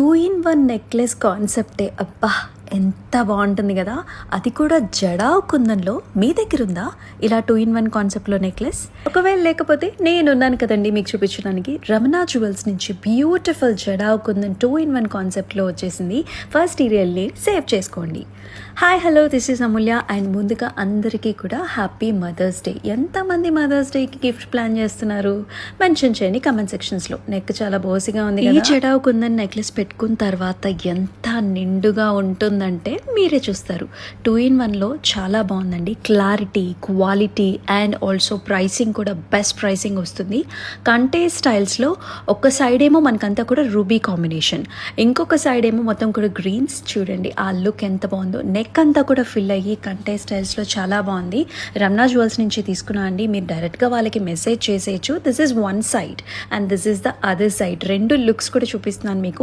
In 1 necklace కాన్సెప్టే అబ్బా! ఎంత బాగుంటుంది కదా. అది కూడా జడావ్ కుందన్లో. మీ దగ్గర ఉందా ఇలా 2 in 1 కాన్సెప్ట్లో నెక్లెస్? ఒకవేళ లేకపోతే నేనున్నాను కదండి మీకు చూపించడానికి. రమణ జ్యువెల్స్ నుంచి బ్యూటిఫుల్ జడావ్ కుందన్ 2 in 1 కాన్సెప్ట్లో వచ్చేసింది. ఫస్ట్ ఈ రియల్ని సేవ్ చేసుకోండి. Hi hello, this is Amulya. And ముందుగా అందరికీ కూడా హ్యాపీ మదర్స్ డే. ఎంతమంది మదర్స్ డేకి గిఫ్ట్ ప్లాన్ చేస్తున్నారు మెన్షన్ చేయండి కమెంట్ సెక్షన్స్లో. నెక్ చాలా బోసిగా ఉంది. ఈ జడావ్ కుందన్ నెక్లెస్ పెట్టుకున్న తర్వాత ఎంత నిండుగా ఉంటుందంటే మీరే చూస్తారు. 2 in 1లో చాలా బాగుందండి. Clarity, quality and also pricing కూడా బెస్ట్ ప్రైసింగ్ వస్తుంది. కంటే స్టైల్స్లో ఒక సైడ్ ఏమో మనకంతా కూడా రూబీ కాంబినేషన్, ఇంకొక సైడ్ ఏమో మొత్తం కూడా గ్రీన్స్. చూడండి ఆ లుక్ ఎంత బాగుందో. నెక్ అంతా కూడా ఫిల్ అయ్యి కంటే స్టైల్స్లో చాలా బాగుంది. రమణ జ్యువెల్స్ నుంచి తీసుకున్నా అండి. మీరు డైరెక్ట్గా వాళ్ళకి మెసేజ్ చేసేయచ్చు. This is one side and this is the other side. రెండు లుక్స్ కూడా చూపిస్తున్నాను మీకు.